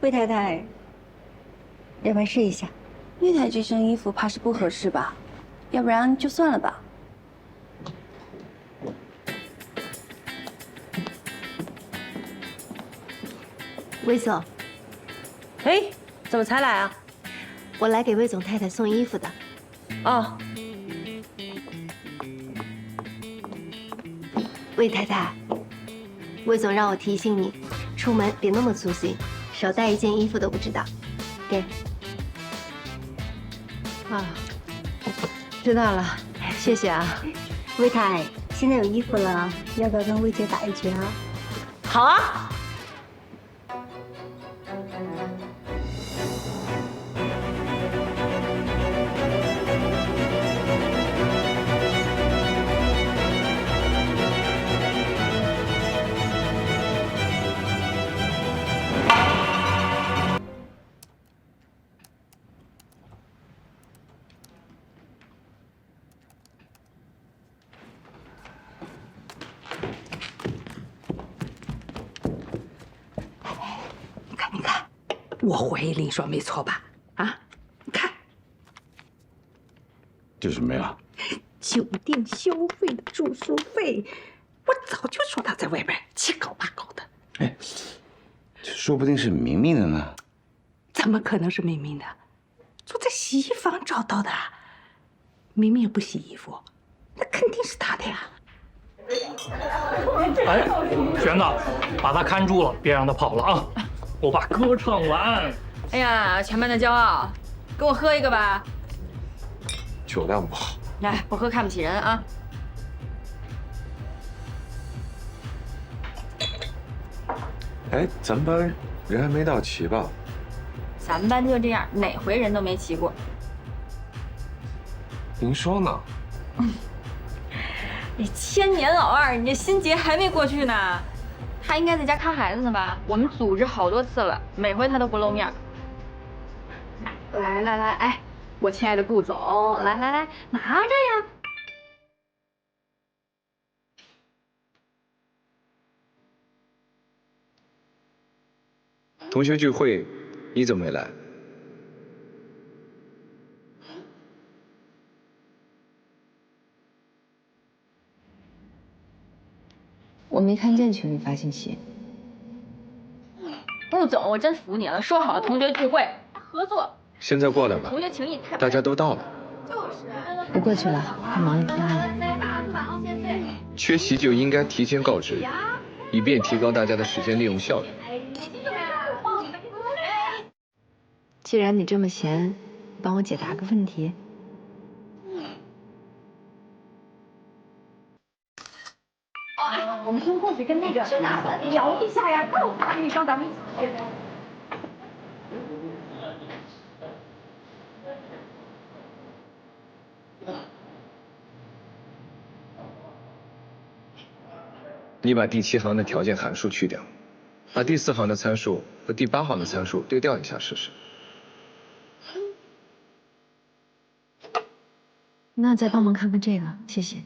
魏太太，要不然试一下？魏太这身衣服怕是不合适吧？要不然就算了吧。魏总，哎，怎么才来啊？我来给魏总太太送衣服的。哦，魏太太，魏总让我提醒你，出门别那么粗心，少带一件衣服都不知道。给。啊，知道了，谢谢啊。魏太，现在有衣服了，要不要跟魏姐打一局啊？好啊。你看，我怀疑林爽没错吧？啊，你看，这什么呀？酒店消费的住宿费，我早就说他在外边七搞八搞的。哎，这说不定是明明的呢。怎么可能是明明的？就在洗衣房找到的。明明也不洗衣服，那肯定是他的呀。哎，玄子，把他看住了，别让他跑了啊！我把歌唱完。哎呀，全班的骄傲，跟我喝一个吧。酒量不好。来，不喝看不起人啊。哎，咱们班人还没到齐吧？咱们班就这样，哪回人都没齐过。您说呢？你千年老二，你这心结还没过去呢。他应该在家看孩子呢吧？我们组织好多次了，每回他都不露面。来来来，哎，我亲爱的顾总，来来来，拿着呀。同学聚会，你怎么没来？我没看见群里发信息。顾总，我真服你了，说好了同学聚会合作，现在过来吧，同学情谊太……大家都到了。不过去了，太忙也太缺席就应该提前告知，以便提高大家的时间利用效率。既然你这么闲，帮我解答个问题。我们先过去跟那个聊一下呀，告诉你让咱们一起。你把第7行的条件函数去掉，把第4行的参数和第8行的参数对调一下试试。那再帮忙看看这个，谢谢。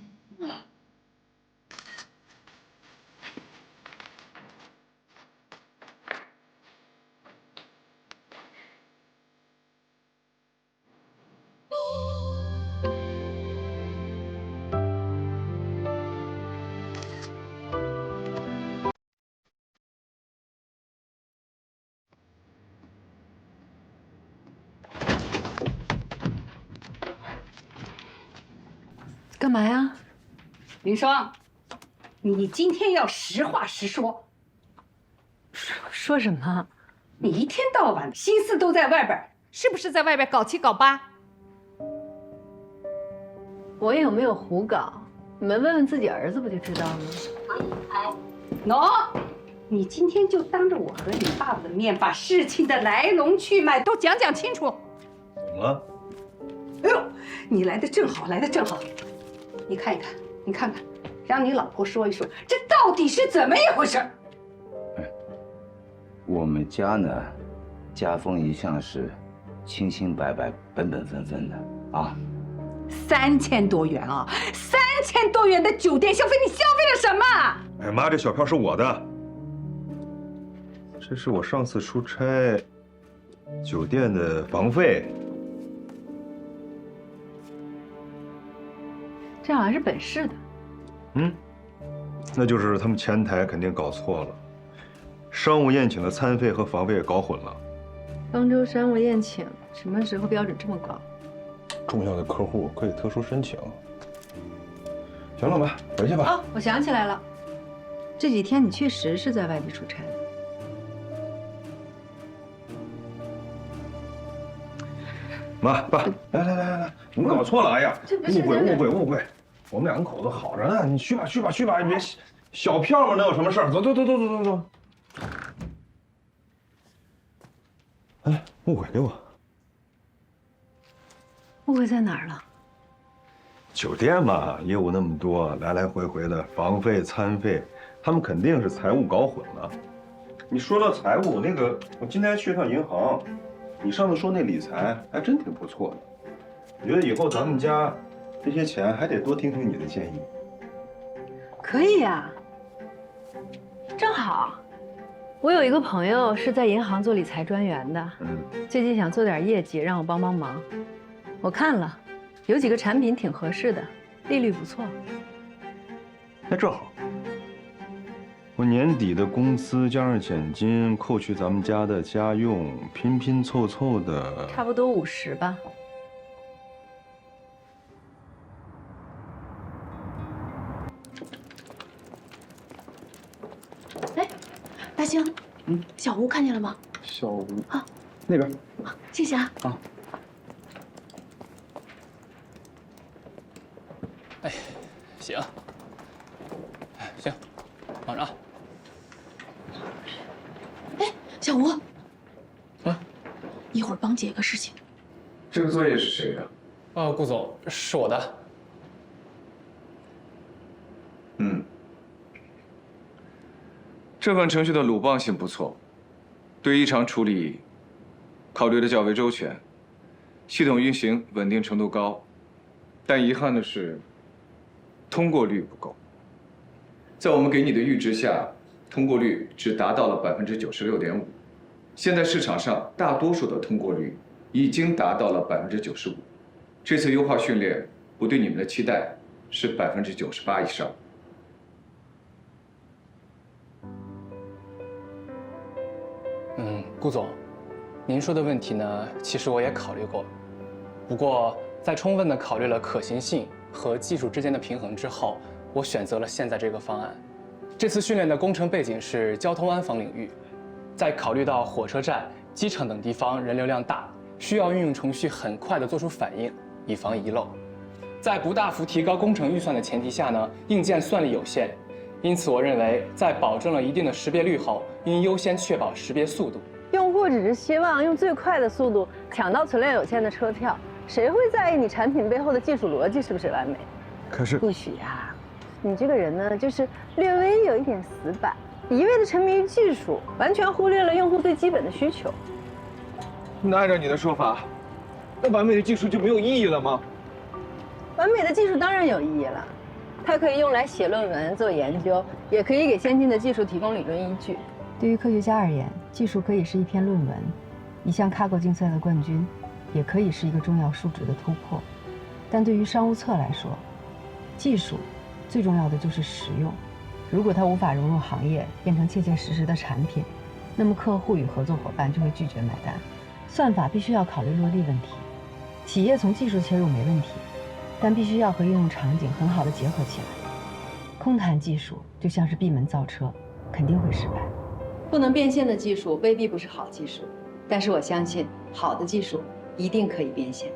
干嘛呀？林双，你今天要实话实说。说什么？你一天到晚心思都在外边，是不是在外边搞七搞八？我有没有胡搞？你们问问自己儿子不就知道了？喏，你今天就当着我和你爸爸的面，把事情的来龙去脉都讲讲清楚。怎么了？哎呦，你来的正好，来的正好。你看一看，你看看，让你老婆说一说，这到底是怎么一回事？我们家呢，家风一向是清清白白、本本分分的啊。3000多元啊，3000多元的酒店消费，你消费了什么？哎妈，这小票是我的。这是我上次出差酒店的房费。这好像是本市的。嗯，那就是他们前台肯定搞错了，商务宴请的餐费和房费搞混了。方舟商务宴请什么时候标准这么高？重要的客户可以特殊申请。行了吧，回去吧。哦，我想起来了，这几天你确实是在外地出差的。妈爸，来，你们搞错了，哎呀，误会，我们两口子好着呢，你去吧，你别小票嘛，能有什么事儿？走。哎，误会给我。误会在哪儿了？酒店嘛，业务那么多，来来回回的，房费、餐费，他们肯定是财务搞混了。你说到财务，那个我今天去趟银行，你上次说那理财还真挺不错的。我觉得以后咱们家这些钱还得多听听你的建议。可以呀，正好，我有一个朋友是在银行做理财专员的，最近想做点业绩，让我帮忙。我看了，有几个产品挺合适的，利率不错。那正好，我年底的工资加上奖金，扣去咱们家的家用，拼凑的，差不多50吧。哎，大兴，小吴看见了吗？小吴啊，那边。谢谢啊。啊。哎，行，行，忙着啊。哎，小吴，啊，一会儿帮姐个事情。这个作业是谁的？顾总，是我的。这份程序的鲁棒性不错，对异常处理考虑的较为周全，系统运行稳定程度高，但遗憾的是，通过率不够。在我们给你的阈值下，通过率只达到了96.5%。现在市场上大多数的通过率已经达到了95%。这次优化训练，我对你们的期待是98%以上。顾总，您说的问题呢，其实我也考虑过，不过在充分的考虑了可行性和技术之间的平衡之后，我选择了现在这个方案。这次训练的工程背景是交通安防领域，在考虑到火车站、机场等地方人流量大，需要运用程序很快的做出反应，以防遗漏。在不大幅提高工程预算的前提下呢，硬件算力有限，因此我认为在保证了一定的识别率后，应优先确保识别速度。用户只是希望用最快的速度抢到存量有限的车票，谁会在意你产品背后的技术逻辑是不是完美？可是不许啊！你这个人呢，就是略微有一点死板，一味的沉迷于技术，完全忽略了用户最基本的需求。那按照你的说法，那完美的技术就没有意义了吗？完美的技术当然有意义了，它可以用来写论文、做研究，也可以给先进的技术提供理论依据。对于科学家而言，技术可以是一篇论文，一项卡过竞赛的冠军，也可以是一个重要数值的突破。但对于商务侧来说，技术最重要的就是实用。如果它无法融入行业，变成切切实实的产品，那么客户与合作伙伴就会拒绝买单。算法必须要考虑落地问题，企业从技术切入没问题，但必须要和应用场景很好的结合起来。空谈技术就像是闭门造车，肯定会失败。不能变现的技术未必不是好技术，但是我相信好的技术一定可以变现。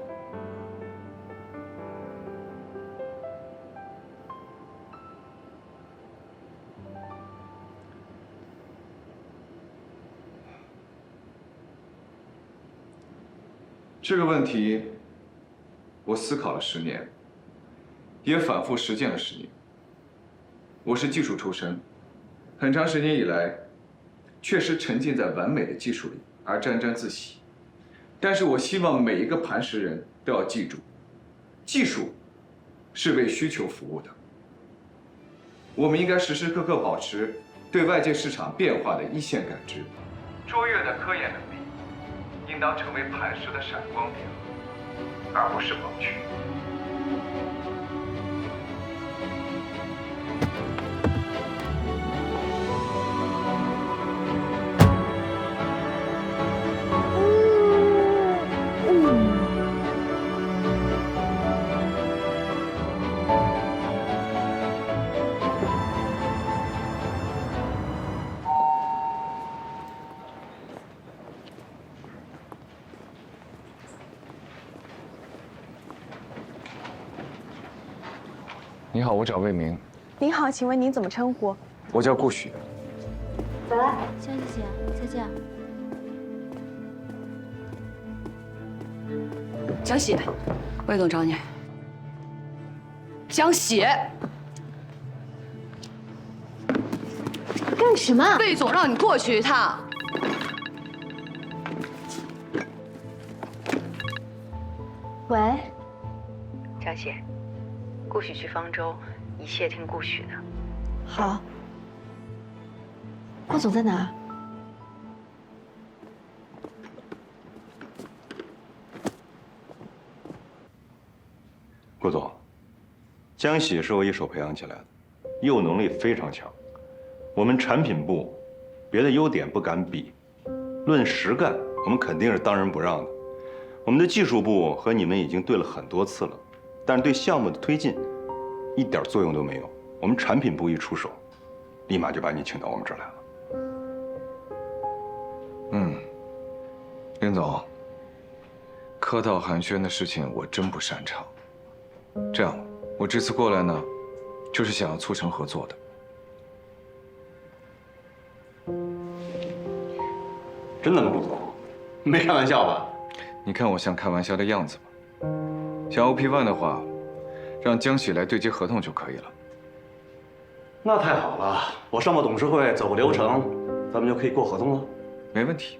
这个问题，我思考了10年，也反复实践了10年。我是技术出身，很长时间以来，确实沉浸在完美的技术里而沾沾自喜。但是我希望每一个磐石人都要记住，技术是为需求服务的。我们应该时时刻刻保持对外界市场变化的一线感知，卓越的科研能力，应当成为磐石的闪光点，而不是盲区。你好，我找魏明。您好，请问您怎么称呼？我叫顾许。走了，江姐，再见。江喜，魏总找你。江喜，干什么？魏总让你过去一趟。喂，江喜，顾许去方舟，一切听顾许的。好。顾总在哪？顾总，江喜是我一手培养起来的，业务能力非常强。我们产品部别的优点不敢比，论实干，我们肯定是当仁不让的。我们的技术部和你们已经对了很多次了，但是对项目的推进一点作用都没有。我们产品部一出手，立马就把你请到我们这儿来了。林总，客套寒暄的事情我真不擅长。这样，我这次过来呢，就是想要促成合作的。真的吗，顾总？没开玩笑吧？你看我像开玩笑的样子吗？像 OP1 的话，让江喜来对接合同就可以了。那太好了，我上报董事会走个流程，咱们就可以过合同了。没问题。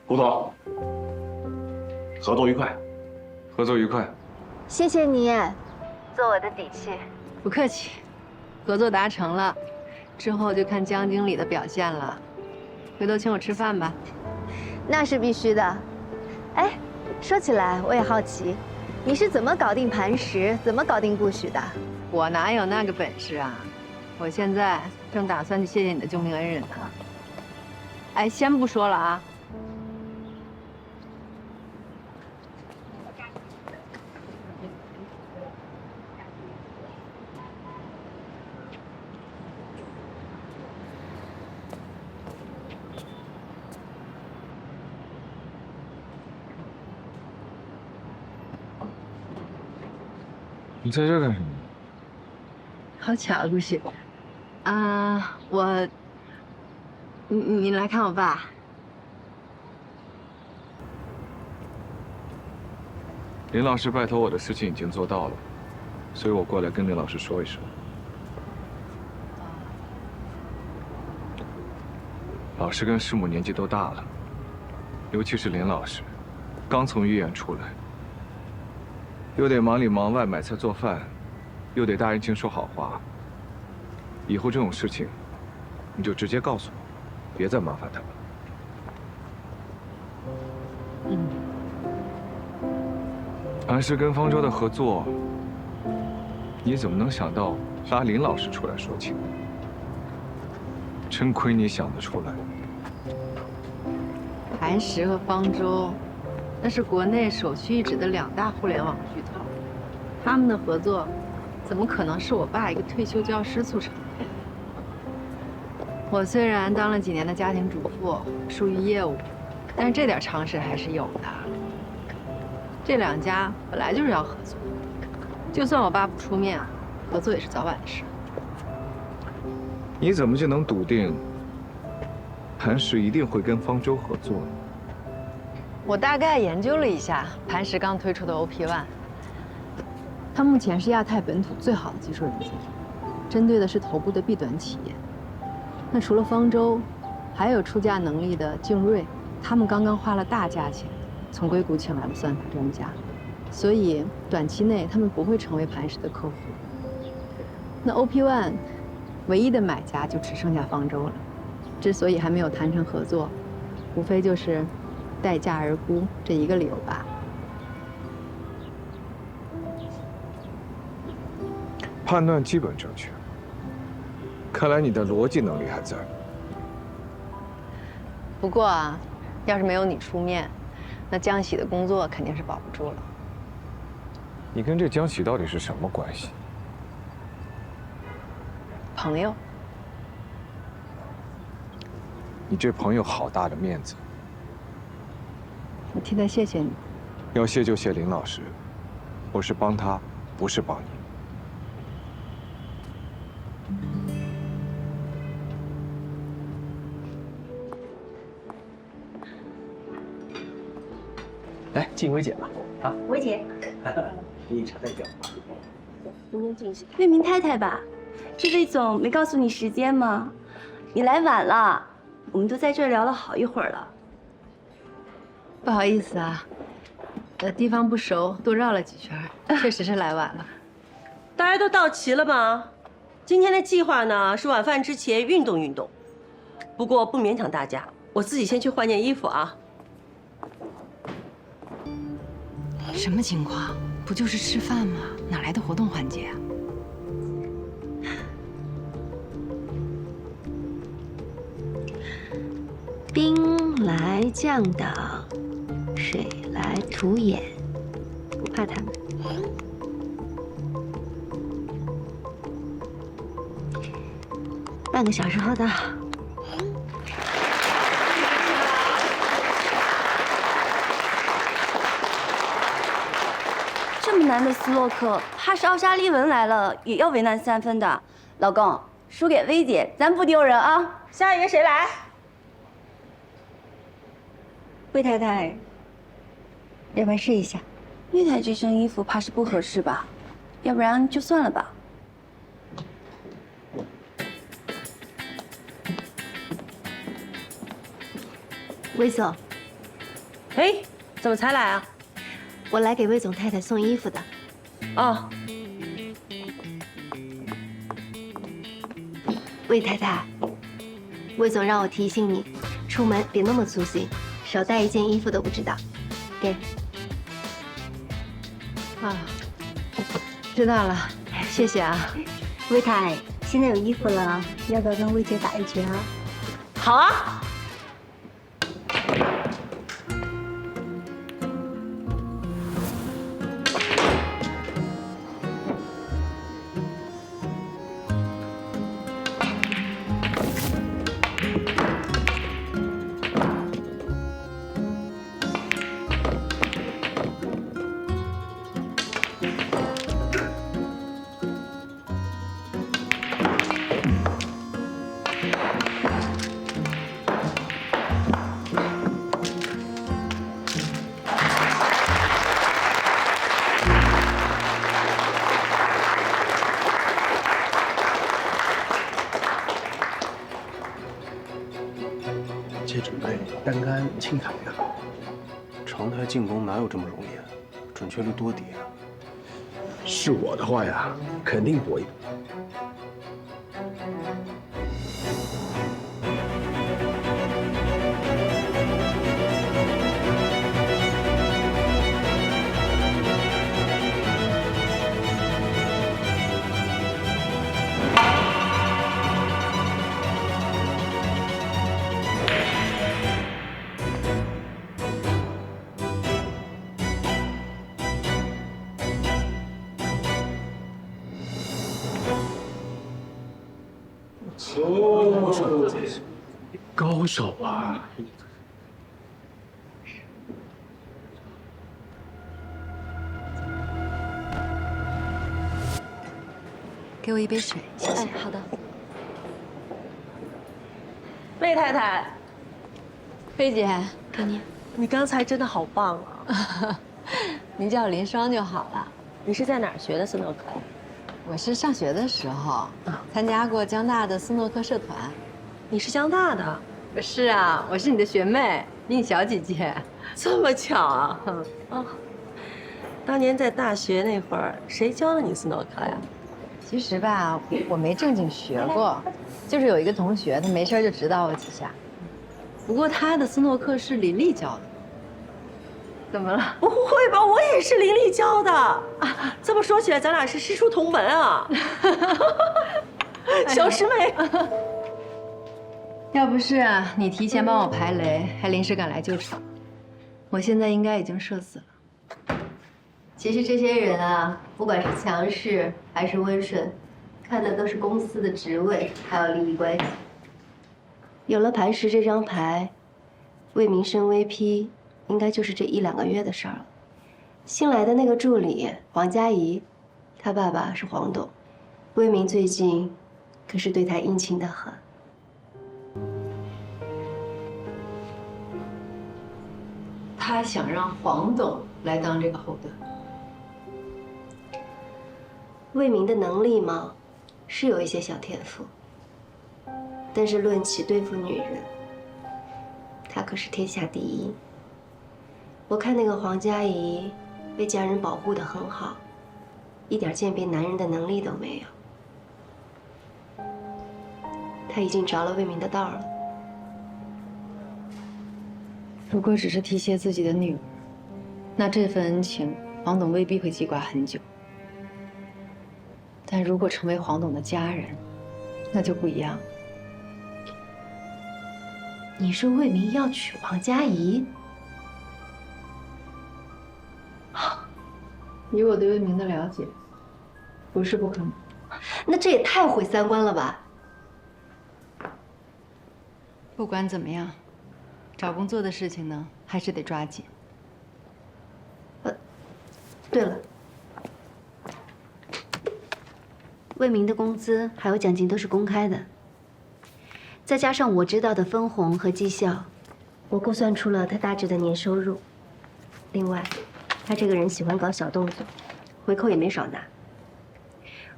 顾总，合作愉快。合作愉快。谢谢你，做我的底气。不客气，合作达成了，之后就看江经理的表现了。回头请我吃饭吧。那是必须的。哎，说起来我也好奇，你是怎么搞定磐石，怎么搞定顾许的？我哪有那个本事啊！我现在正打算去谢谢你的救命恩人呢。哎，先不说了啊。你在这干什么？好巧，顾许。你来看我爸。林老师拜托我的事情已经做到了，所以我过来跟林老师说一声。老师跟师母年纪都大了，尤其是林老师，刚从医院出来，又得忙里忙外买菜做饭，又得大人情说好话。以后这种事情，你就直接告诉我，别再麻烦他了。磐石跟方舟的合作，你怎么能想到拉林老师出来说情？真亏你想得出来。磐石和方舟，那是国内首屈一指的2大互联网巨头，他们的合作，怎么可能是我爸一个退休教师促成的？我虽然当了几年的家庭主妇，疏于业务，但是这点常识还是有的。这2家本来就是要合作，就算我爸不出面，合作也是早晚的事。你怎么就能笃定磐石一定会跟方舟合作呢？我大概研究了一下磐石刚推出的 OP1，它目前是亚太本土最好的技术人才，针对的是头部的 B 端企业。那除了方舟，还有出价能力的静瑞，他们刚刚花了大价钱从硅谷请来了算法专家，所以短期内他们不会成为磐石的客户。那 OP1 唯一的买家就只剩下方舟了。之所以还没有谈成合作，无非就是待价而沽这一个理由吧。判断基本正确，看来你的逻辑能力还在。不过啊，要是没有你出面，那江喜的工作肯定是保不住了。你跟这江喜到底是什么关系？朋友。你这朋友好大的面子。我替他谢谢你。要谢就谢林老师，我是帮他，不是帮你。来，敬薇姐吧。啊，薇姐，你查代表。魏明太太吧？这魏总没告诉你时间吗？你来晚了，我们都在这儿聊了好一会儿了。不好意思啊，地方不熟，多绕了几圈，确实是来晚了。大家都到齐了吗？今天的计划呢是晚饭之前运动运动，不过不勉强大家，我自己先去换件衣服啊。什么情况？不就是吃饭吗？哪来的活动环节啊？兵来将挡，水来土掩，不怕他们。半个小时后到。这么难的斯洛克，怕是奥沙利文来了也要为难3分的。老公，输给薇姐，咱不丢人啊！下一个谁来？魏太太，要不然试一下？魏太这身衣服怕是不合适吧？要不然就算了吧。魏总，哎，怎么才来啊？我来给魏总太太送衣服的。哦，魏太太，魏总让我提醒你，出门别那么粗心，少带一件衣服都不知道。给。啊，知道了，谢谢啊。魏太，现在有衣服了，要不要跟魏姐打一局啊？好啊。这准备单杆轻弹呀，长台进攻哪有这么容易啊？准确率多低啊！是我的话呀，肯定搏一搏。哦，高手啊！给我一杯水，谢谢。哎，好的。魏太太，菲姐，给你。你刚才真的好棒啊！您叫我林双就好了。你是在哪儿学的斯诺克？我是上学的时候参加过江大的斯诺克社团。你是江大的？是啊，我是你的学妹，比你小几届。这么巧啊！哦，当年在大学那会儿，谁教了你斯诺克呀？其实吧，我没正经学过，就是有一个同学，他没事就指导我几下。不过他的斯诺克是林丽教的。怎么了？不会吧，我也是林丽教的啊！这么说起来，咱俩是师出同门啊，小师妹。要不是啊，你提前帮我排雷，还临时赶来救场，我现在应该已经社死了。其实这些人啊，不管是强势还是温顺，看的都是公司的职位还有利益关系。有了磐石这张牌，魏明升 VP 应该就是这1、2个月的事儿了。新来的那个助理黄佳怡，她爸爸是黄董，魏明最近可是对她殷勤得很。他想让黄董来当这个后盾。魏明的能力嘛，是有一些小天赋，但是论起对付女人，他可是天下第一。我看那个黄佳怡被家人保护得很好，一点鉴别男人的能力都没有。他已经着了魏明的道了。如果只是提携自己的女儿，那这份恩情黄董未必会记挂很久。但如果成为黄董的家人，那就不一样了。你说魏明要娶黄佳怡？以我对魏明的了解，不是不可能。那这也太毁三观了吧！不管怎么样，找工作的事情呢，还是得抓紧。对了，魏明的工资还有奖金都是公开的，再加上我知道的分红和绩效，我估算出了他大致的年收入。另外，他这个人喜欢搞小动作，回扣也没少拿。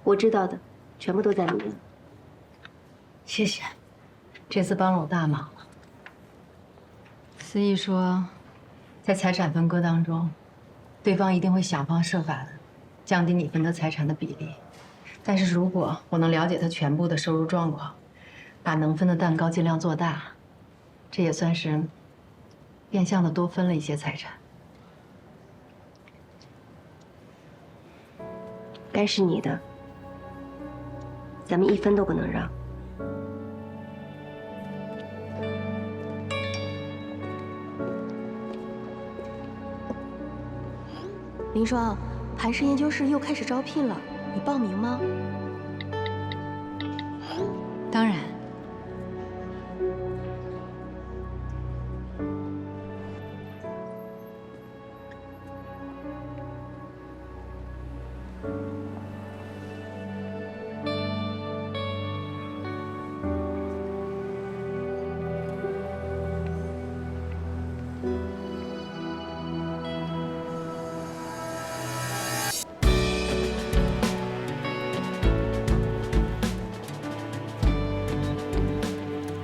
我知道的全部都在里面。谢谢，这次帮了我大忙了。思义说，在财产分割当中，对方一定会想方设法的降低你分得财产的比例。但是如果我能了解他全部的收入状况，把能分的蛋糕尽量做大，这也算是变相的多分了一些财产。该是你的，咱们1分都不能让。林双，磐石研究室又开始招聘了，你报名吗？当然。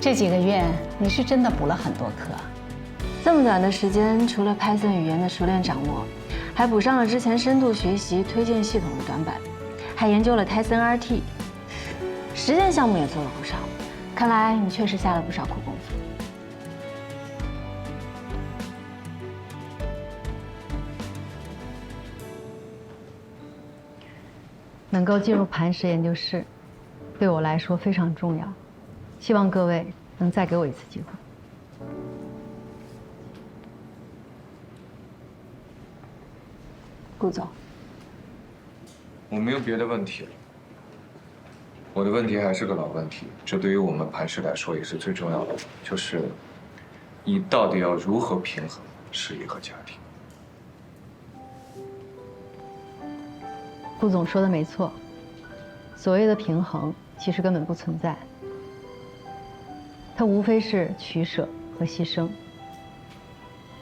这几个月你是真的补了很多课，这么短的时间，除了 Python 语言的熟练掌握，还补上了之前深度学习推荐系统的短板，还研究了 Tyson RT， 实践项目也做了不少。看来你确实下了不少苦功夫。能够进入磐石研究室，对我来说非常重要。希望各位能再给我一次机会。顾总，我没有别的问题了。我的问题还是个老问题，这对于我们磐石来说也是最重要的，就是你到底要如何平衡事业和家庭？顾总说的没错，所谓的平衡其实根本不存在。它无非是取舍和牺牲。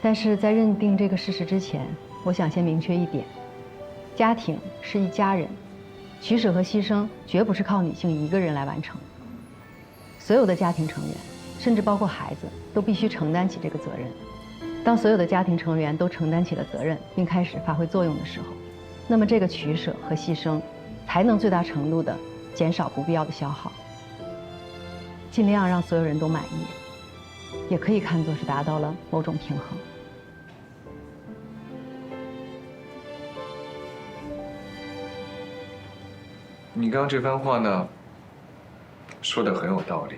但是在认定这个事实之前，我想先明确一点：家庭是一家人，取舍和牺牲绝不是靠女性一个人来完成。所有的家庭成员，甚至包括孩子，都必须承担起这个责任。当所有的家庭成员都承担起了责任，并开始发挥作用的时候，那么这个取舍和牺牲，才能最大程度的减少不必要的消耗，尽量让所有人都满意，也可以看作是达到了某种平衡。你刚刚这番话呢，说的很有道理，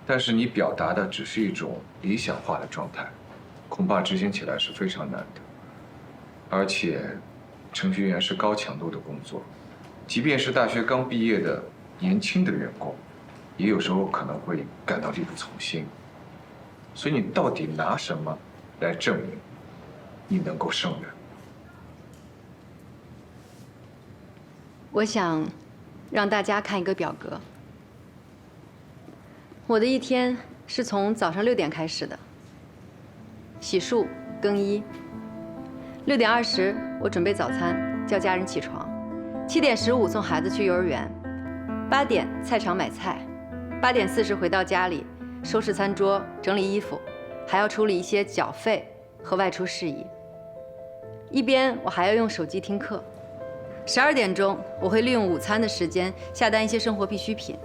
但是你表达的只是一种理想化的状态，恐怕执行起来是非常难的。而且，程序员是高强度的工作，即便是大学刚毕业的年轻的员工，也有时候可能会感到力不从心。所以你到底拿什么来证明你能够胜任？我想让大家看一个表格。我的一天是从早上6点开始的，洗漱、更衣。6点20，我准备早餐，叫家人起床。7点15送孩子去幼儿园。8点菜场买菜。8点40回到家里，收拾餐桌，整理衣服，还要处理一些缴费和外出事宜。一边我还要用手机听课。12点钟，我会利用午餐的时间下单一些生活必需品。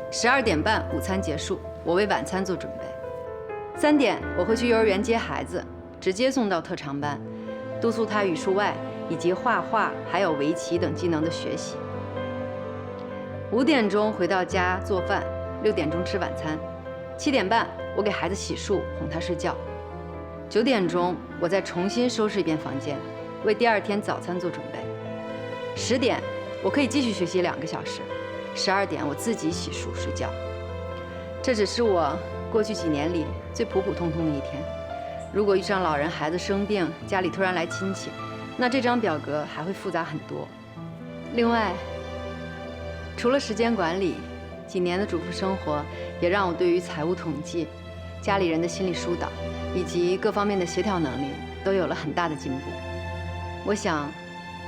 12点半午餐结束，我为晚餐做准备。3点我会去幼儿园接孩子，直接送到特长班，督促他语数外以及画画还有围棋等技能的学习。5点钟回到家做饭，6点钟吃晚餐。7点半我给孩子洗漱，哄他睡觉。9点钟我再重新收拾一遍房间，为第2天早餐做准备。10点，我可以继续学习2个小时。12点，我自己洗漱睡觉。这只是我过去几年里最普普通通的一天。如果遇上老人、孩子生病，家里突然来亲戚，那这张表格还会复杂很多。另外，除了时间管理，几年的主妇生活也让我对于财务统计、家里人的心理疏导以及各方面的协调能力都有了很大的进步。我想，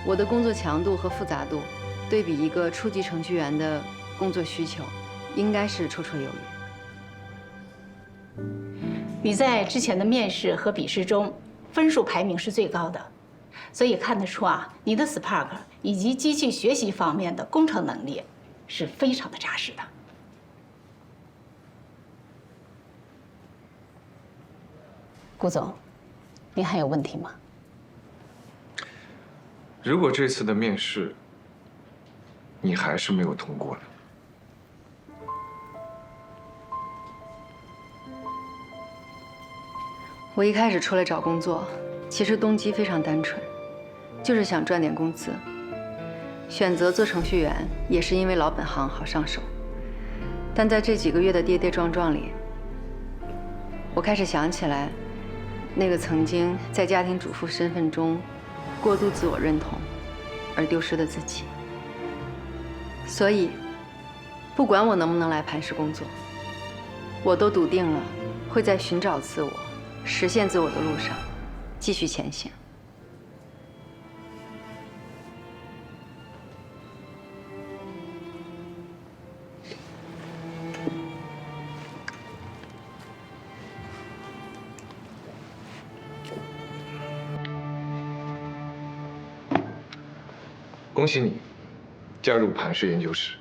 我的工作强度和复杂度，对比一个初级程序员的工作需求，应该是绰绰有余。你在之前的面试和笔试中，分数排名是最高的，所以看得出啊，你的 Spark 以及机器学习方面的工程能力是非常的扎实的。顾总，您还有问题吗？如果这次的面试你还是没有通过呢？我一开始出来找工作，其实动机非常单纯，就是想赚点工资。选择做程序员也是因为老本行好上手。但在这几个月的跌跌撞撞里，我开始想起来，那个曾经在家庭主妇身份中过度自我认同而丢失的自己。所以，不管我能不能来磐石工作，我都笃定了会在寻找自我、实现自我的路上继续前行。恭喜你加入磐石研究室。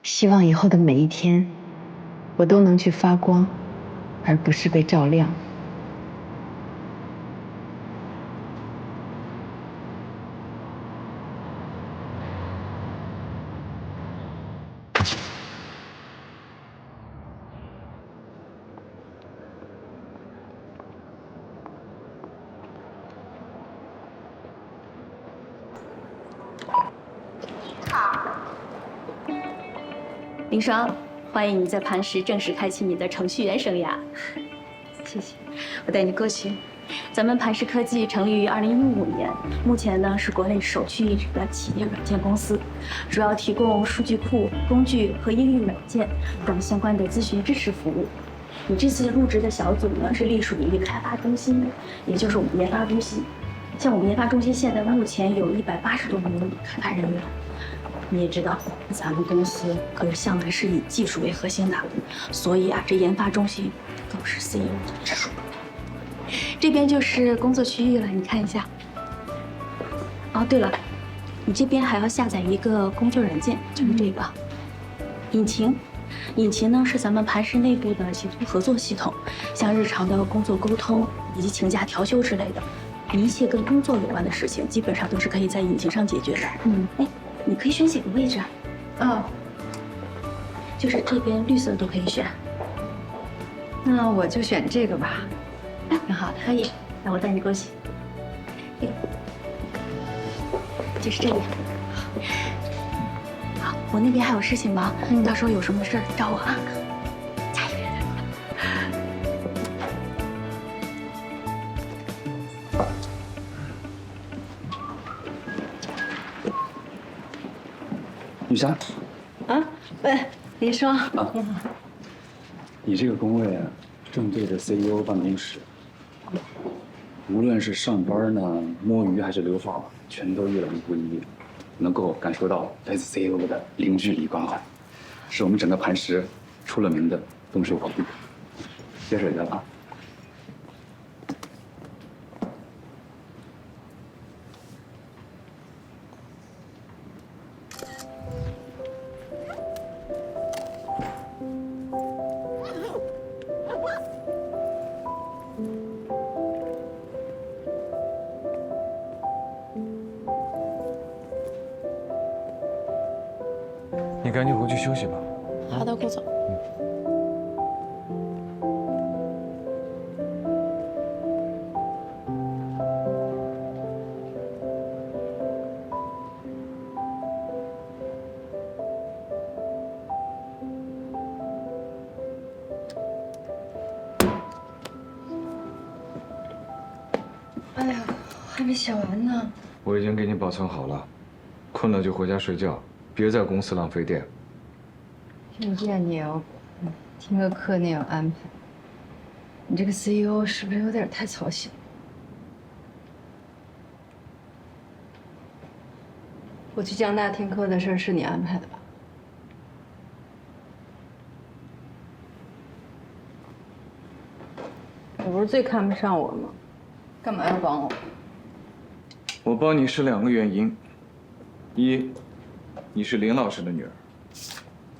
希望以后的每一天，我都能去发光，而不是被照亮。林双，欢迎你在磐石正式开启你的程序员生涯。谢谢。我带你过去。咱们磐石科技成立于2015年，目前呢是国内首屈一指的企业软件公司，主要提供数据库、工具和应用软件等相关的咨询支持服务。你这次入职的小组呢是隶属于开发中心，也就是我们研发中心。像我们研发中心现在目前有180多名开发人员。你也知道，咱们公司可是向来是以技术为核心的，所以啊，这研发中心都是 CEO 的直属。这边就是工作区域了，你看一下。哦，对了，你这边还要下载一个工作软件，就是这个引擎。引擎呢是咱们磐石内部的协同合作系统，像日常的工作沟通以及请假调休之类的，一切跟工作有关的事情，基本上都是可以在引擎上解决的。哎，你可以选几个位置啊？哦，就是这边绿色的都可以选。那我就选这个吧。挺好的，可以。那我带你过去。就是这里。好，我那边还有事情忙，到时候有什么事儿找我啊。加油！雨霞，啊，喂，林说。啊，你这个工位啊，正对着 CEO 办公室，无论是上班呢、摸鱼还是留号，全都一览无遗，能够感受到来自 CEO 的零距离关怀，是我们整个磐石出了名的动手宝地。接水去了啊。你赶紧回去休息吧。好的，顾总。哎呀，还没写完呢。我已经给你保存好了，困了就回家睡觉，别在公司浪费电。训练你也要管，听个课你也要安排。你这个 CEO 是不是有点太操心？我去江大听课的事是你安排的吧？你不是最看不上我吗？干嘛要帮我？我帮你是2个原因：一，你是林老师的女儿，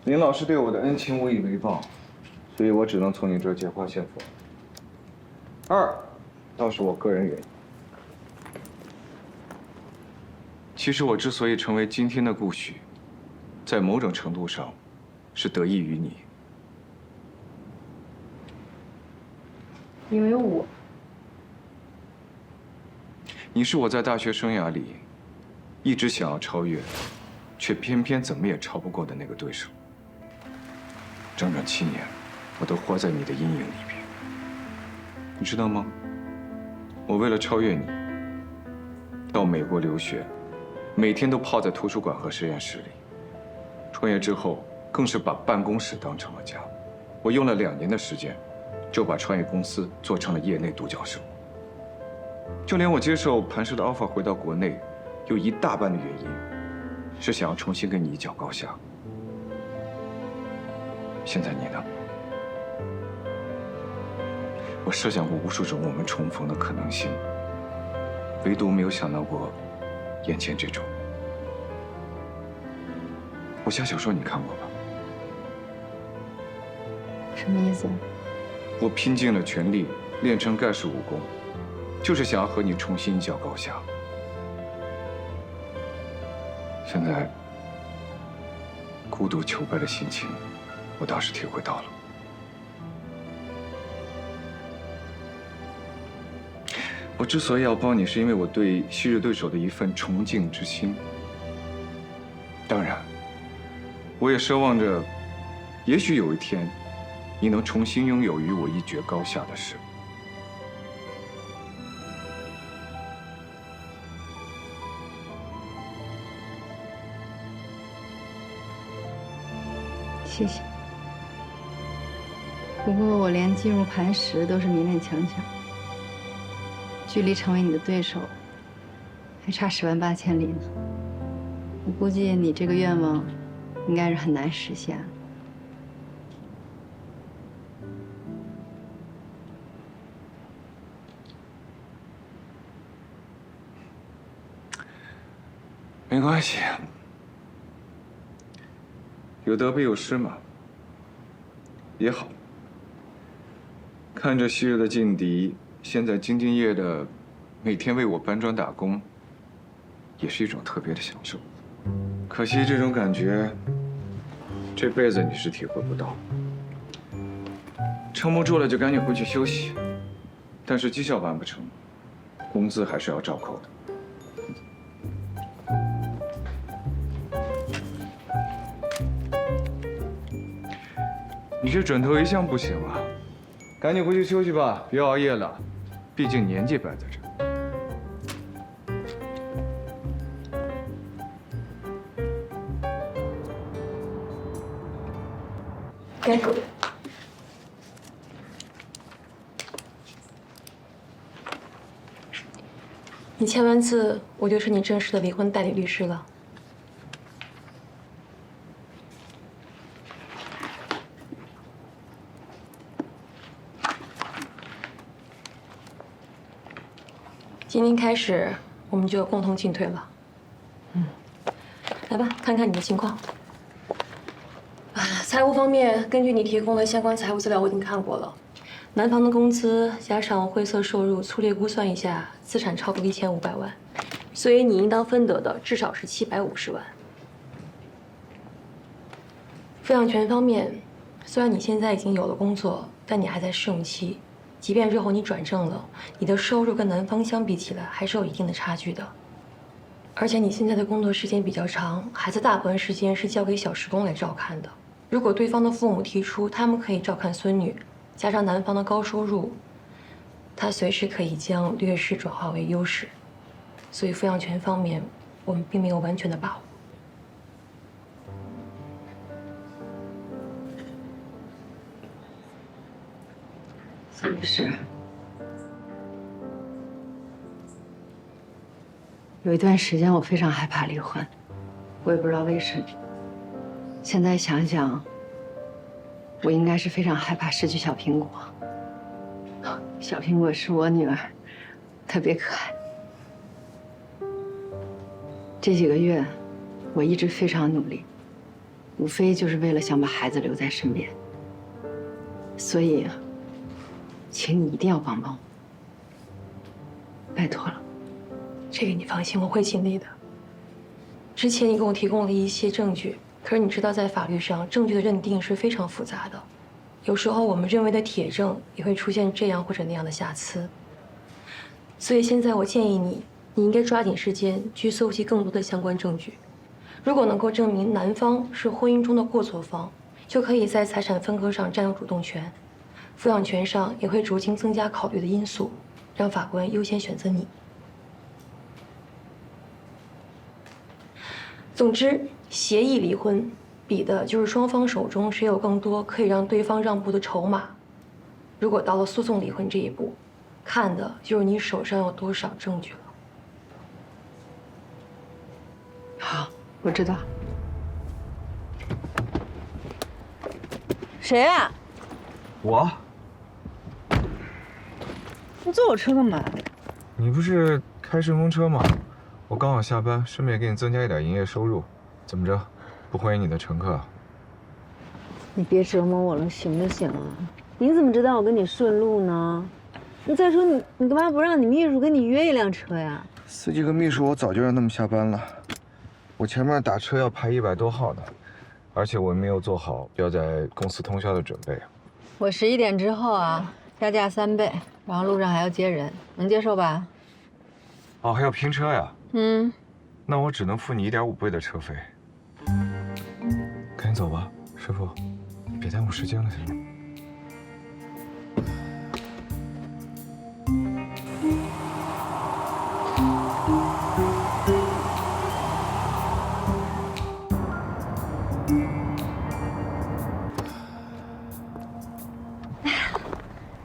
林老师对我的恩情无以为报，所以我只能从你这儿借花献佛；二，倒是我个人原因。其实我之所以成为今天的顾许，在某种程度上，是得益于你。因为我。你是我在大学生涯里一直想要超越，却偏偏怎么也超不过的那个对手。整整7年，我都活在你的阴影里边。你知道吗？我为了超越你，到美国留学，每天都泡在图书馆和实验室里。创业之后，更是把办公室当成了家。我用了2年的时间，就把创业公司做成了业内独角兽。就连我接受磐石的 offer 回到国内，有一大半的原因，是想要重新跟你一较高下。现在你呢？我设想过无数种我们重逢的可能性，唯独没有想到过眼前这种。武侠小说你看过吧？什么意思？我拼尽了全力练成盖世武功，就是想要和你重新一较高下。现在孤独求败的心情，我倒是体会到了。我之所以要帮你，是因为我对昔日对手的一份崇敬之心。当然，我也奢望着，也许有一天，你能重新拥有与我一决高下的事。谢谢。不过我连进入磐石都是勉勉强强，距离成为你的对手还差108000里呢。我估计你这个愿望应该是很难实现。没关系，有得必有失嘛，也好。看着昔日的劲敌，现在兢兢业业的，每天为我搬砖打工，也是一种特别的享受。可惜这种感觉，这辈子你是体会不到。撑不住了就赶紧回去休息，但是绩效完不成，工资还是要照扣的。你这准头一向不行啊，赶紧回去休息吧，别熬夜了，毕竟年纪摆在这儿。给。你签完字，我就是你正式的离婚代理律师了。今天开始，我们就共同进退了。来吧，看看你的情况。财务方面，根据你提供的相关财务资料，我已经看过了。男方的工资加上灰色收入，粗略估算一下，资产超过1500万，所以你应当分得的至少是750万。抚养权方面，虽然你现在已经有了工作，但你还在试用期。即便日后你转正了，你的收入跟男方相比起来还是有一定的差距的。而且你现在的工作时间比较长，孩子大部分时间是交给小时工来照看的。如果对方的父母提出他们可以照看孙女，加上男方的高收入，他随时可以将劣势转化为优势。所以抚养权方面，我们并没有完全的把握。苏律师，有一段时间我非常害怕离婚，我也不知道为什么。现在想想，我应该是非常害怕失去小苹果。小苹果是我女儿，特别可爱。这几个月，我一直非常努力，无非就是为了想把孩子留在身边。所以，请你一定要帮帮我，拜托了。这个你放心，我会尽力的。之前你给我提供了一些证据，可是你知道，在法律上，证据的认定是非常复杂的，有时候我们认为的铁证也会出现这样或者那样的瑕疵。所以现在我建议你，你应该抓紧时间去搜集更多的相关证据。如果能够证明男方是婚姻中的过错方，就可以在财产分割上占有主动权。抚养权上也会逐渐增加考虑的因素，让法官优先选择你。总之，协议离婚比的就是双方手中谁有更多可以让对方让步的筹码。如果到了诉讼离婚这一步，看的就是你手上有多少证据了。好，我知道。谁啊？我。你坐我车干嘛？你不是开顺风车吗？我刚好下班，顺便给你增加一点营业收入。怎么着，不欢迎你的乘客啊？你别折磨我了，行不行啊？你怎么知道我跟你顺路呢？你再说你干嘛不让你秘书跟你约一辆车呀？司机和秘书我早就让他们下班了，我前面打车要排100多号呢，而且我没有做好要在公司通宵的准备。我11点之后啊，加价3倍，然后路上还要接人，能接受吧？哦，还要拼车呀？那我只能付你1.5倍的车费。赶紧走吧，师傅，别耽误时间了，行吗？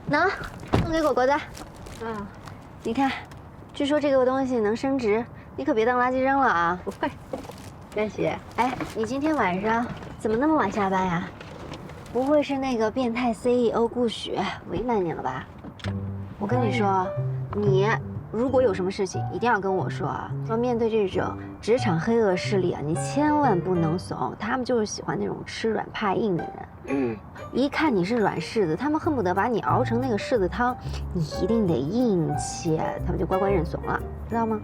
喏，送给果果的。你看，据说这个东西能升值，你可别当垃圾扔了啊！不会，江喜。哎，你今天晚上怎么那么晚下班呀？不会是那个变态 CEO 顾许为难你了吧？我跟你说，你如果有什么事情，一定要跟我说啊！说面对这种职场黑恶势力啊，你千万不能怂，他们就是喜欢那种吃软怕硬的人。一看你是软柿子，他们恨不得把你熬成那个柿子汤，你一定得硬切，他们就乖乖认怂了，知道吗？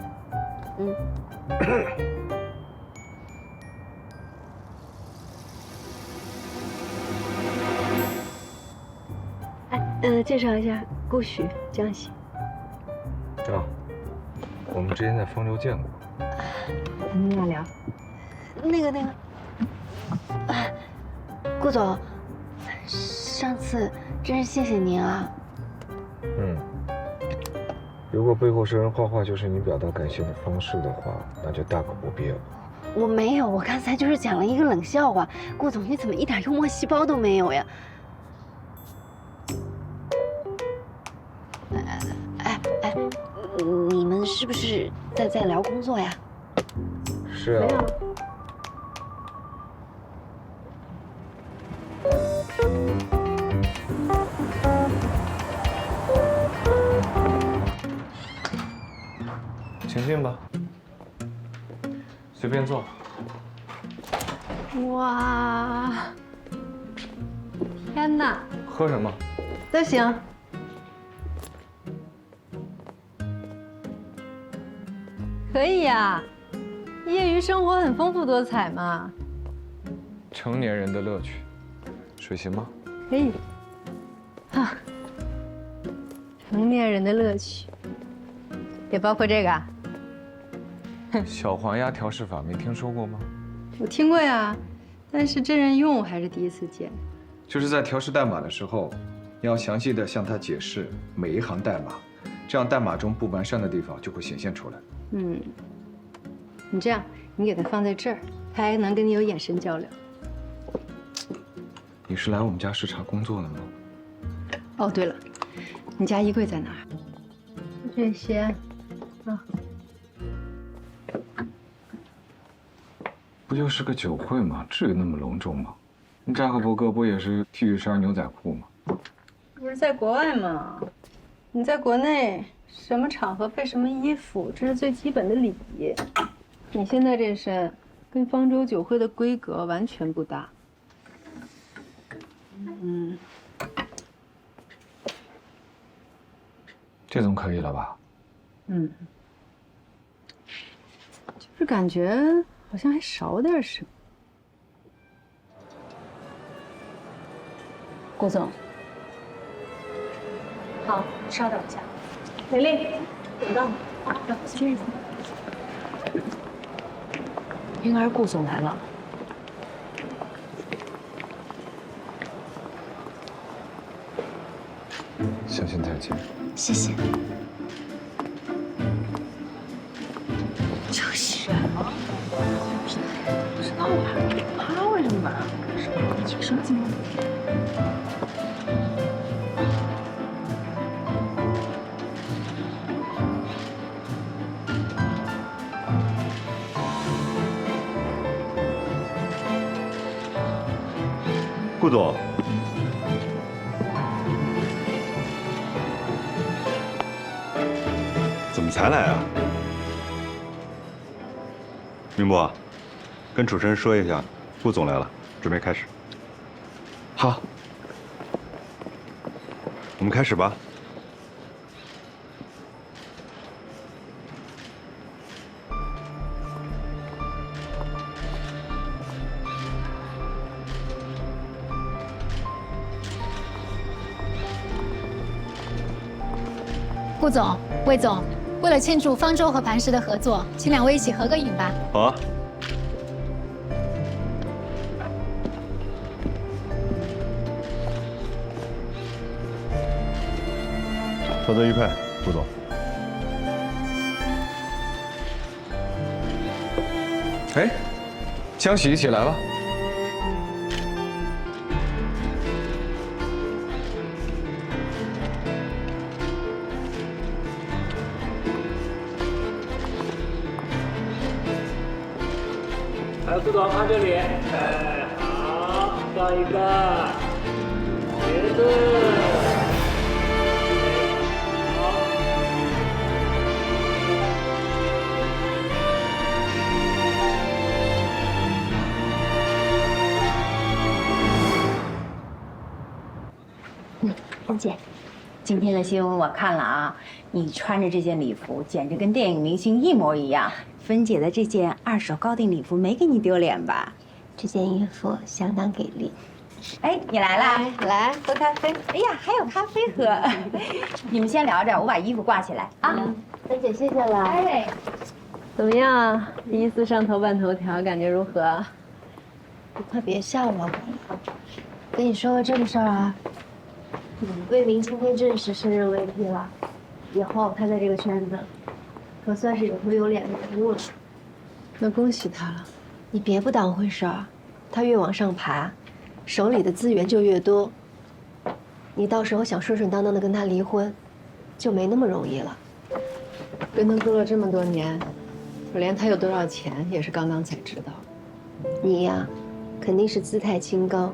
介绍一下顾许、江喜。啊，我们之前在方舟见过。你俩聊。那个，顾总，上次真是谢谢您啊。如果背后是人画画就是你表达感谢的方式的话，那就大可不必了。我没有，我刚才就是讲了一个冷笑话。顾总，你怎么一点幽默细胞都没有呀？你们是不是在聊工作呀？是啊。请进吧，随便坐。哇，天哪！喝什么？都行。可以呀，业余生活很丰富多彩嘛。成年人的乐趣，水行吗？可以。啊，成年人的乐趣，也包括这个啊。小黄鸭调试法没听说过吗？我听过呀，但是真人用我还是第一次见。就是在调试代码的时候，要详细的向他解释每一行代码，这样代码中不完善的地方就会显现出来。你这样，你给他放在这儿，他还能跟你有眼神交流。你是来我们家视察工作的吗？哦，对了，你家衣柜在哪儿？这些，啊。不就是个酒会吗？至于那么隆重吗？扎克伯格不也是 T 恤衫、牛仔裤吗？不是在国外吗？你在国内，什么场合配什么衣服，这是最基本的礼仪。你现在这身，跟方舟酒会的规格完全不搭。这总可以了吧？就是感觉好像还少点什么。顾总，好，稍等一下。美丽，等到你。应该是顾总来了。小心再见。谢谢。这些人吗？不知道啊，他为什么来？什么情况？顾总，怎么才来啊？明波，跟主持人说一下，顾总来了，准备开始。好，我们开始吧。顾总、魏总，为了庆祝方舟和磐石的合作，请两位一起合个影吧。好啊。合作愉快，顾总。哎，江喜一起来吧。来，副总看这里。哎，好，上一个，别动。 芬姐，今天的新闻我看了啊，你穿着这件礼服简直跟电影明星一模一样。芬姐的这件2手高定礼服没给你丢脸吧？这件衣服相当给力。哎，你来啦！来喝咖啡。哎呀，还有咖啡喝。你们先聊着，我把衣服挂起来啊。芬姐，谢谢了。哎，怎么样？第一次上头版头条，感觉如何？你快别笑了，跟你说个正事儿啊。魏明今天正式升任 VP 了，以后他在这个圈子可算是有头有脸的人物了。那恭喜他了。你别不当回事儿，他越往上爬，手里的资源就越多。你到时候想顺顺当当的跟他离婚，就没那么容易了。跟他做了这么多年，我连他有多少钱也是刚刚才知道。你呀，肯定是姿态清高，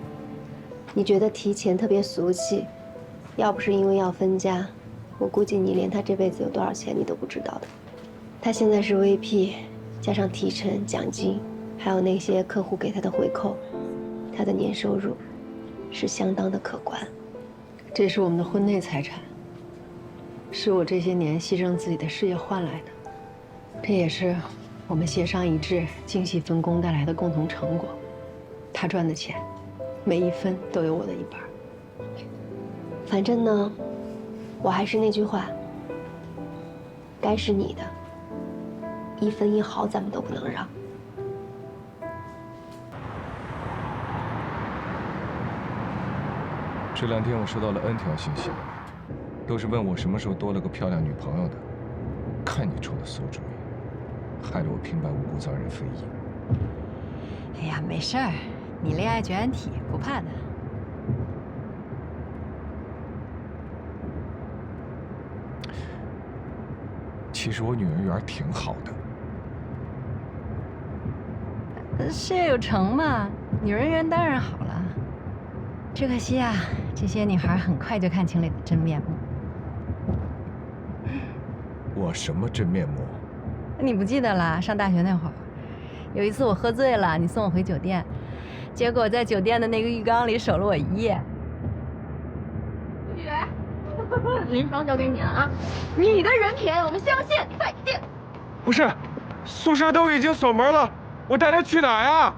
你觉得提钱特别俗气。要不是因为要分家，我估计你连他这辈子有多少钱你都不知道的。他现在是 VP， 加上提成、奖金，还有那些客户给他的回扣，他的年收入是相当的可观。这是我们的婚内财产，是我这些年牺牲自己的事业换来的，这也是我们协商一致、精细分工带来的共同成果。他赚的钱，每一分都有我的一半。反正呢，我还是那句话，该是你的，1分1毫咱们都不能让。这2天我收到了 N 条信息，都是问我什么时候多了个漂亮女朋友的。看你出的馊主意，害得我平白无故遭人非议。哎呀，没事儿，你恋爱绝缘体，不怕的。 其实我女人缘挺好的，事业有成嘛，女人缘当然好了。只可惜啊，这些女孩很快就看清了你的真面目。我什么真面目？你不记得啦？上大学那会儿，有一次我喝醉了，你送我回酒店，结果在酒店的那个浴缸里守了我1夜。林双交给你了啊！你的人品我们相信，再见。不是，宿舍都已经锁门了，我带他去哪呀？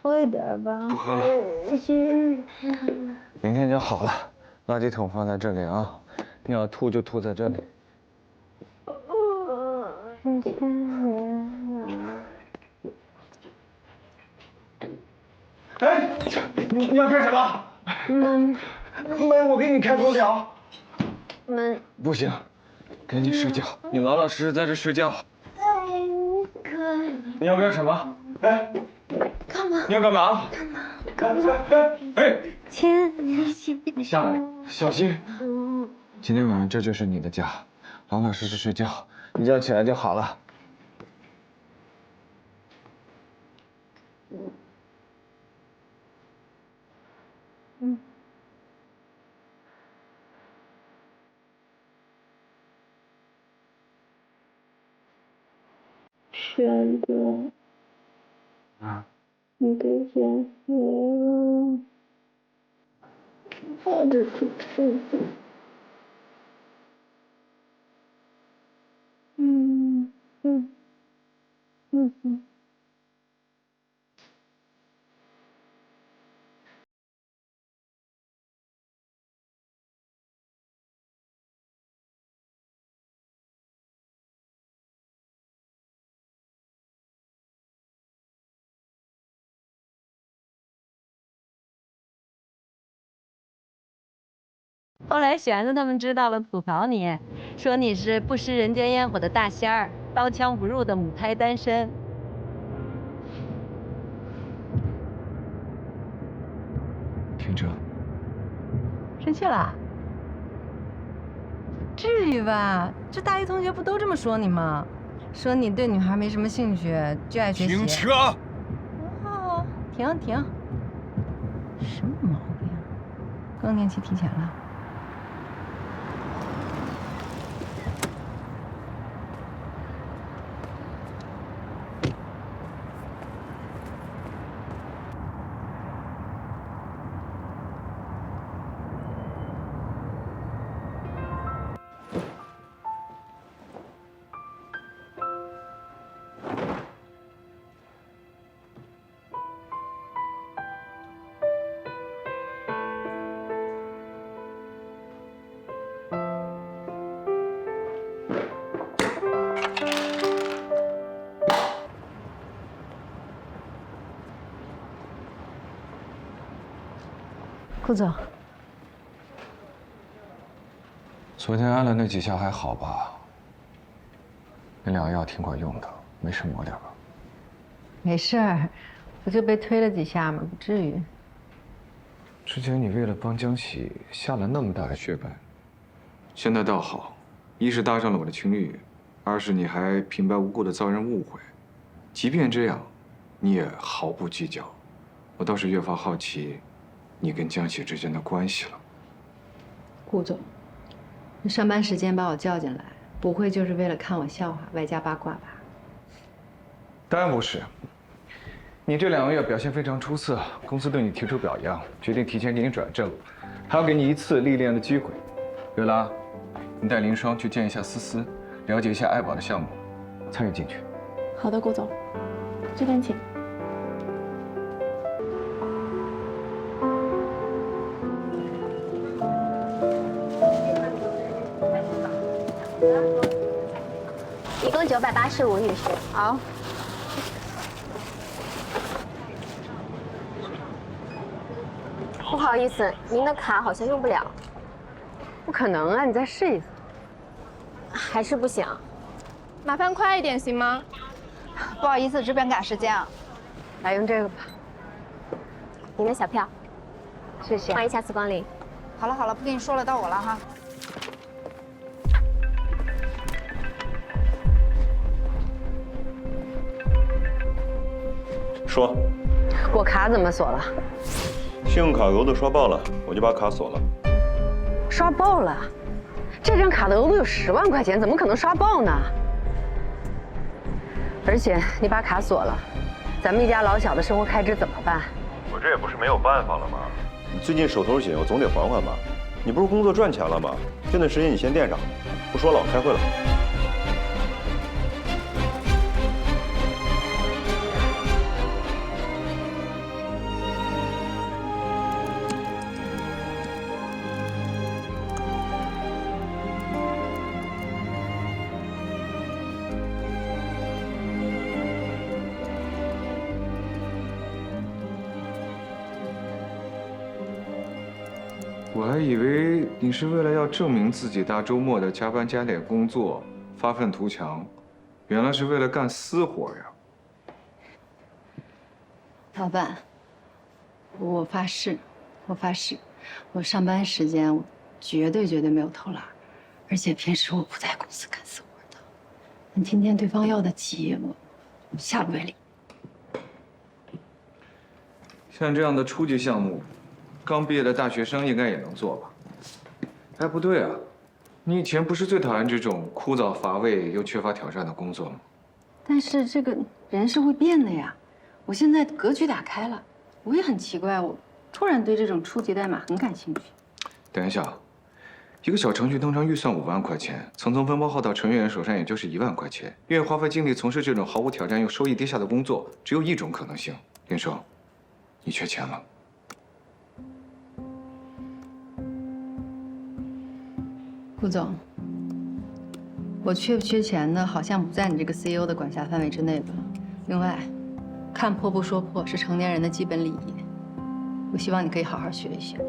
喝一点吧。不喝了。明天就好了，垃圾桶放在这里啊，你要吐就吐在这里。 哎，你要干什么？门，我给你开空调。门不行，赶紧睡觉。你老老实实在这睡觉。你要干什么？哎，干嘛？你要干嘛？干嘛？哎，亲，你下来，小心。今天晚上这就是你的家，老老实实睡觉，一觉起来就好了。 轩哥，你给减肥了，我的主持人。后来玄子他们知道了，吐槽你，说你是不食人间烟火的大仙儿，刀枪不入的母胎单身。天哲，生气了？至于吧？这大一同学不都这么说你吗？说你对女孩没什么兴趣，就爱学习。停车！好，停。什么毛病？更年期提前了。顾总，昨天按了那几下还好吧？那两个药挺管用的，没事抹点吧。没事儿，不就被推了几下吗？不至于。之前你为了帮江喜下了那么大的血本，现在倒好，一是搭上了我的情侣，二是你还平白无故的遭人误会。即便这样，你也毫不计较，我倒是越发好奇你跟江喜之间的关系了。顾总，你上班时间把我叫进来，不会就是为了看我笑话，外加八卦吧？当然不是。你这2个月表现非常出色，公司对你提出表扬，决定提前给你转正，还要给你1次历练的机会。月拉，你带林双去见一下思思，了解一下爱宝的项目，参与进去。好的，顾总，这边请。一共985，女士。好。不好意思，您的卡好像用不了。不可能啊！你再试一次。还是不行。麻烦快一点行吗？不好意思，这边赶时间啊。来用这个吧。您的小票。谢谢。欢迎下次光临。好了，不跟你说了，到我了哈。说，我卡怎么锁了？信用卡额度刷爆了，我就把卡锁了。刷爆了？这张卡的额度有10万块钱，怎么可能刷爆呢？而且你把卡锁了，咱们一家老小的生活开支怎么办？我这也不是没有办法了吗？你最近手头紧，我总得还吧。你不是工作赚钱了吗？这段时间你先垫上。不说了，我开会了。我还以为你是为了要证明自己，大周末的加班加点工作，发愤图强，原来是为了干私活呀！老板，我发誓，我上班时间我绝对没有偷懒，而且平时我不在公司干私活的。你听见对方要的急，我下不为例。像这样的初级项目，刚毕业的大学生应该也能做吧？哎，不对啊，你以前不是最讨厌这种枯燥乏味又缺乏挑战的工作吗？但是这个人是会变的呀，我现在格局打开了，我也很奇怪，我突然对这种初级代码很感兴趣。等一下，一个小程序通常预算5万块钱，层层分包号到程序员手上也就是1万块钱。愿意花费精力从事这种毫无挑战又收益低下的工作，只有一种可能性。林生，你缺钱了。顾总，我缺不缺钱呢？好像不在你这个 CEO 的管辖范围之内吧。另外，看破不说破是成年人的基本礼仪。我希望你可以好好学一学。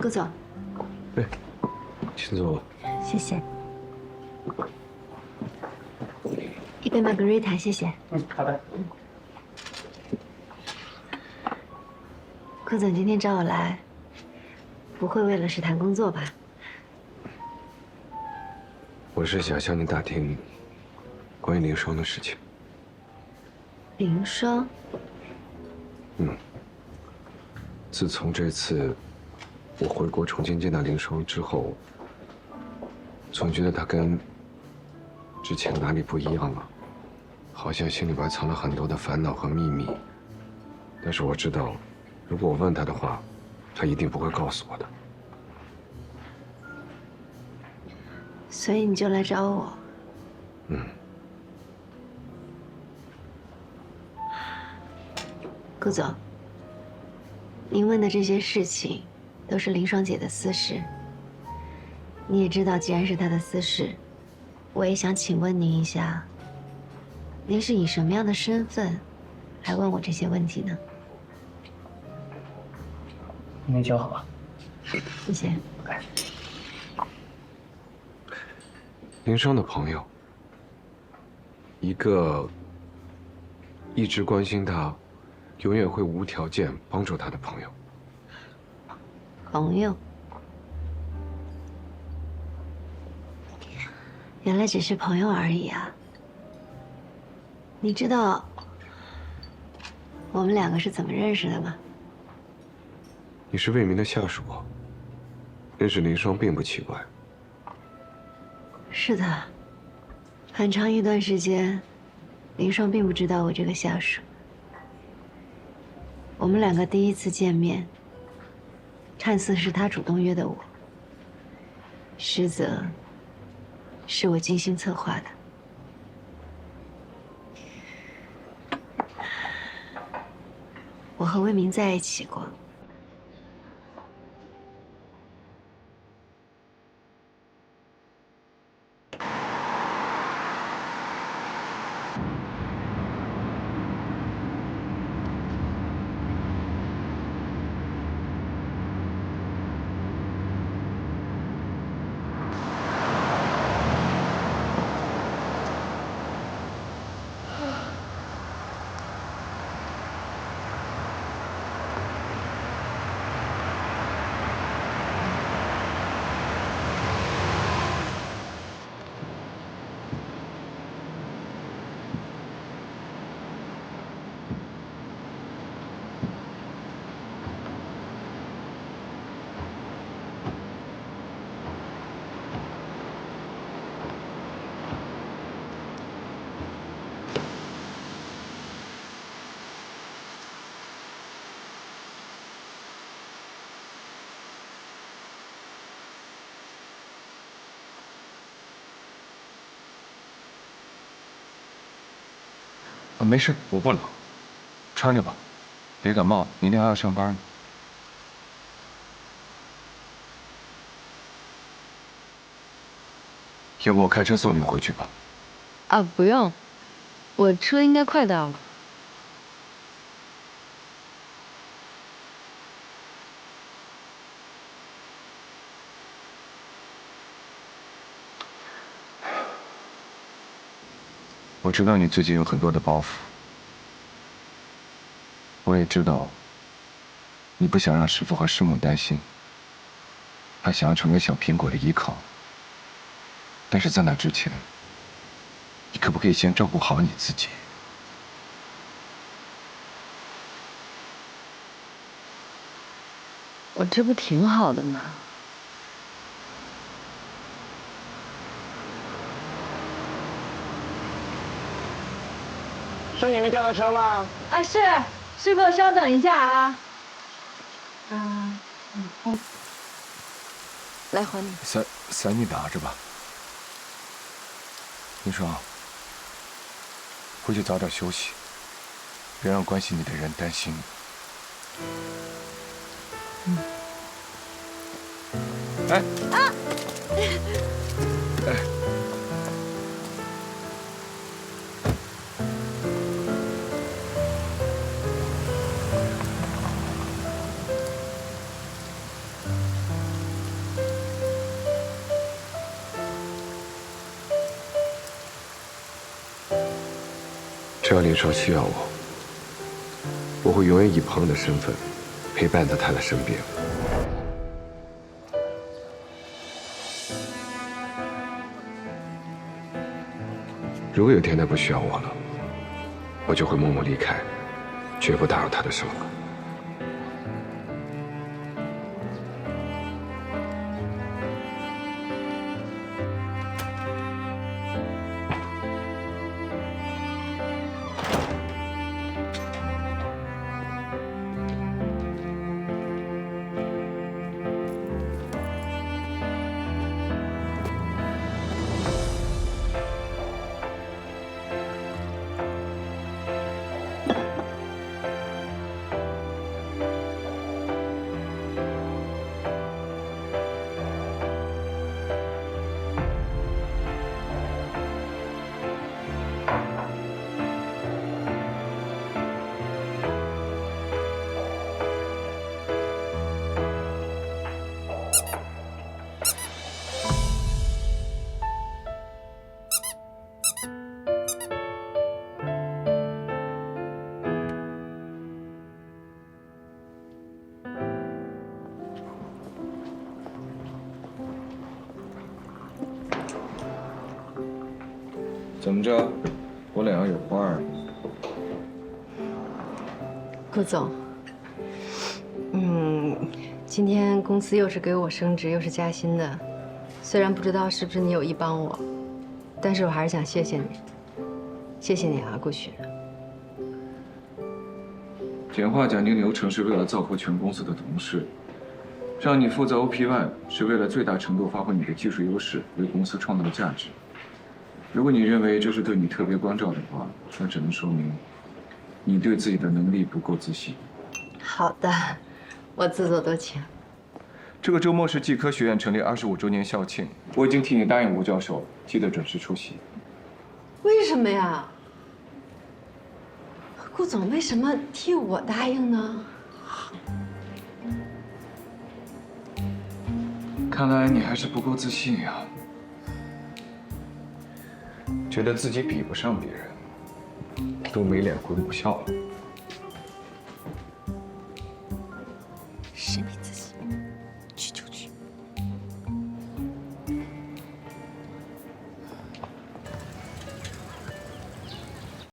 顾总，请坐。谢谢。一杯玛格丽塔，谢谢。好的。顾总今天找我来，不会为了是谈工作吧？我是想向你打听关于凌霜的事情。凌霜？自从这次我回国重新见到凌霜之后，总觉得她跟之前哪里不一样了，好像心里边藏了很多的烦恼和秘密。但是我知道，如果我问她的话，她一定不会告诉我的。所以你就来找我。顾总，您问的这些事情，都是凌霜姐的私事。你也知道，既然是她的私事，我也想请问您一下，您是以什么样的身份来问我这些问题呢？您酒好吧？谢谢。凌霜的朋友，一个一直关心她，永远会无条件帮助她的朋友。朋友，原来只是朋友而已啊！你知道我们两个是怎么认识的吗？你是魏明的下属，认识凌霜并不奇怪。是的，很长一段时间，凌霜并不知道我这个下属。我们两个第一次见面，看似是他主动约的我，实则是我精心策划的。我和魏明在一起过。没事，我不冷，穿着吧，别感冒，明天还要上班呢。要不我开车送你们回去吧？啊，不用，我车应该快到了。我知道你最近有很多的包袱，我也知道你不想让师父和师母担心，还想要成为小苹果的依靠。但是在那之前，你可不可以先照顾好你自己？我这不挺好的吗？是你们叫的车吗？啊，是，师傅稍等一下啊。来还你。伞你拿着吧。凌霜，回去早点休息，别让关心你的人担心。哎。啊！哎。只要林双需要我，我会永远以朋友的身份陪伴在他的身边。如果有天他不需要我了，我就会默默离开，绝不打扰他的生活。怎么着，我脸上有花儿？顾总，今天公司又是给我升职又是加薪的，虽然不知道是不是你有意帮我，但是我还是想谢谢你，谢谢你啊，顾旭。简化奖金流程是为了造福全公司的同事，让你负责 OP1 是为了最大程度发挥你的技术优势，为公司创造价值。如果你认为这是对你特别关照的话，那只能说明你对自己的能力不够自信。好的，我自作多情。这个周末是技科学院成立25周年校庆，我已经替你答应吴教授，记得准时出席。为什么呀？顾总为什么替我答应呢？看来你还是不够自信呀，觉得自己比不上别人，都没脸回母校了。